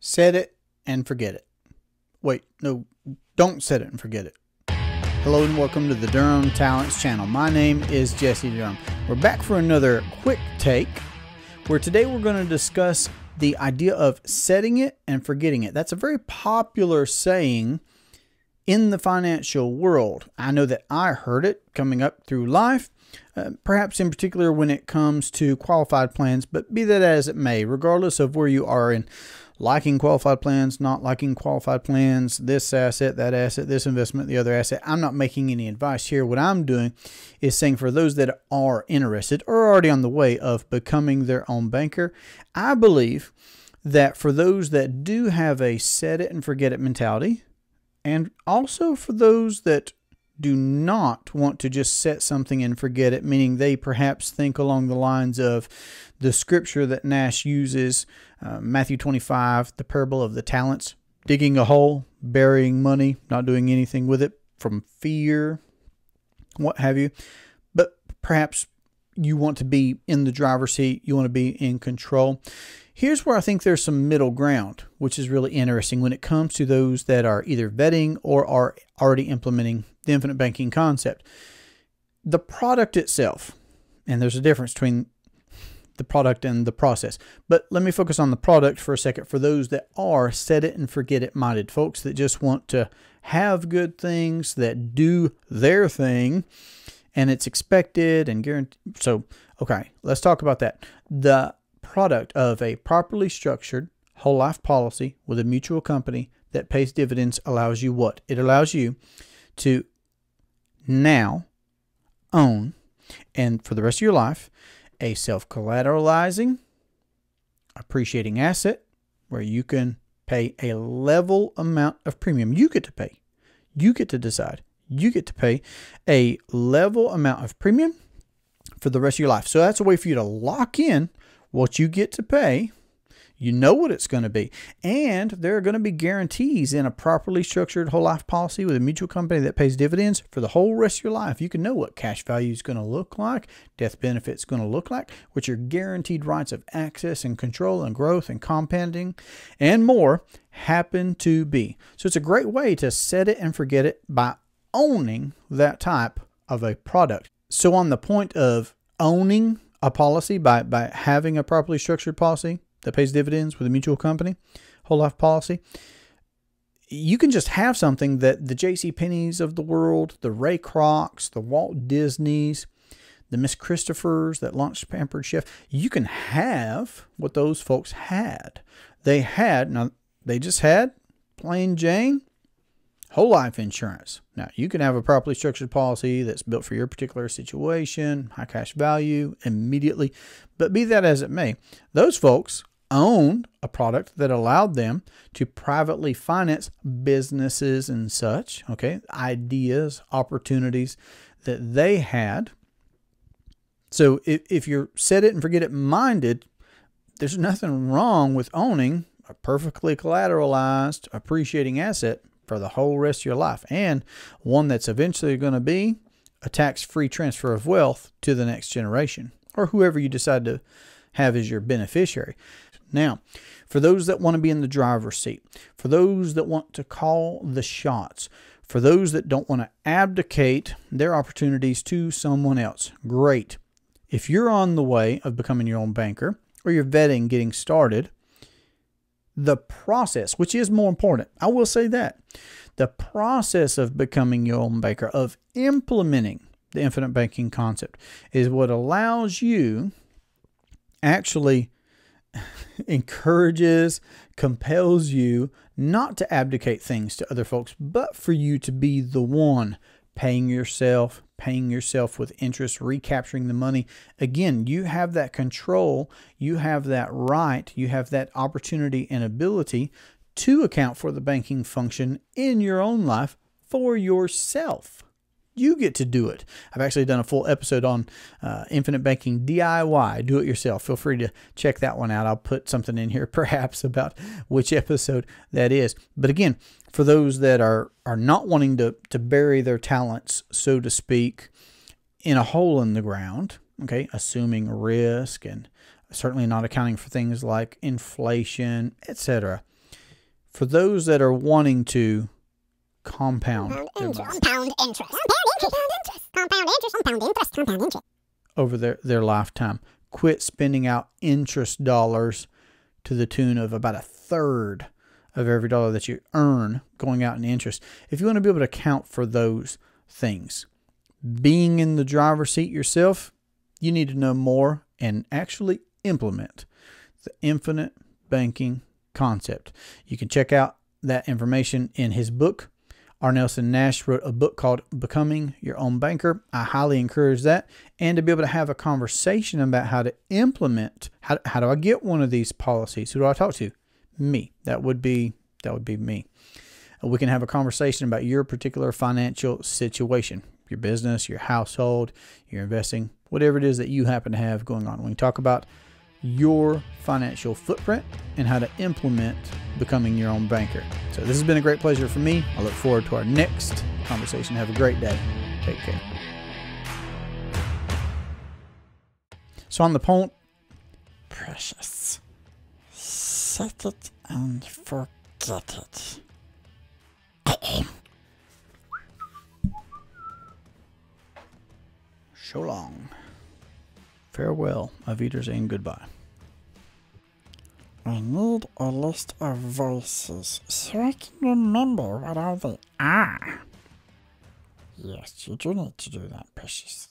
Set it and forget it. Wait, no, don't set it and forget it. Hello and welcome to the Durham Talents channel. My name is Jesse Durham. We're back for another quick take where today we're going to discuss the idea of setting it and forgetting it. That's a very popular saying in the financial world. I know that I heard it coming up through life, perhaps in particular when it comes to qualified plans, but be that as it may, regardless of where you are in liking qualified plans, not liking qualified plans, this asset, this investment, the other asset, I'm not making any advice here. What I'm doing is saying for those that are interested or already on the way of becoming their own banker, I believe that for those that do have a set it and forget it mentality, and also for those that do not want to just set something and forget it, meaning they perhaps think along the lines of the scripture that Nash uses, Matthew 25, the parable of the talents, digging a hole, burying money, not doing anything with it from fear, what have you. But perhaps you want to be in the driver's seat, you want to be in control. Here's where I think there's some middle ground, which is really interesting when it comes to those that are either vetting or are already implementing the infinite banking concept. The product itself, and there's a difference between the product and the process. But let me focus on the product for a second for those that are set it and forget it minded folks that just want to have good things, that do their thing, and it's expected and guaranteed. So, okay, let's talk about that. The product of a properly structured whole life policy with a mutual company that pays dividends allows you what? It allows you to now own, and for the rest of your life, a self-collateralizing, appreciating asset where you can pay a level amount of premium. You get to pay. You get to decide. You get to pay a level amount of premium for the rest of your life. So that's a way for you to lock in what you get to pay. You know what it's going to be. And there are going to be guarantees in a properly structured whole life policy with a mutual company that pays dividends for the whole rest of your life. You can know what cash value is going to look like, death benefits going to look like, what your guaranteed rights of access and control and growth and compounding and more happen to be. So it's a great way to set it and forget it by owning that type of a product. So on the point of owning a policy by having a properly structured policy that pays dividends with a mutual company, whole life policy, you can just have something that the J.C. Penney's of the world, the Ray Krocs, the Walt Disneys, the Miss Christophers that launched Pampered Chef, you can have what those folks had. They just had plain Jane whole life insurance. Now, you can have a properly structured policy that's built for your particular situation, high cash value immediately, but be that as it may, those folks owned a product that allowed them to privately finance businesses and such, okay, ideas, opportunities that they had. So if you're set it and forget it minded, there's nothing wrong with owning a perfectly collateralized appreciating asset for the whole rest of your life, and one that's eventually going to be a tax-free transfer of wealth to the next generation or whoever you decide to have as your beneficiary. Now, for those that want to be in the driver's seat, for those that want to call the shots, for those that don't want to abdicate their opportunities to someone else, great. If you're on the way of becoming your own banker or you're vetting getting started, the process, which is more important, I will say that, the process of becoming your own banker, of implementing the infinite banking concept, is what allows you, actually encourages, compels you not to abdicate things to other folks, but for you to be the one paying yourself with interest, recapturing the money. Again, you have that control, you have that right, you have that opportunity and ability to account for the banking function in your own life for yourself. You get to do it. I've actually done a full episode on infinite banking DIY, do it yourself. Feel free to check that one out. I'll put something in here perhaps about which episode that is. But again, for those that are not wanting to bury their talents, so to speak, in a hole in the ground, okay, assuming risk and certainly not accounting for things like inflation, etc. For those that are wanting to compound over their lifetime, quit spending out interest dollars to the tune of about 1/3 of every dollar that you earn going out in interest. If you want to be able to account for those things, being in the driver's seat yourself, you need to know more and actually implement the infinite banking concept. You can check out that information in his book. R. Nelson Nash wrote a book called Becoming Your Own Banker. I highly encourage that. And to be able to have a conversation about how to implement, how do I get one of these policies? Who do I talk to? Me. That would be me. We can have a conversation about your particular financial situation, your business, your household, your investing, whatever it is that you happen to have going on. We can talk about your financial footprint and how to implement becoming your own banker. So this has been a great pleasure for me. I look forward to our next conversation. Have a great day. Take care. So on the point, precious. Set it and forget it. So long. Farewell, auf Wiedersehen, goodbye. I need a list of voices so I can remember what all they are. Yes, you do need to do that, precious.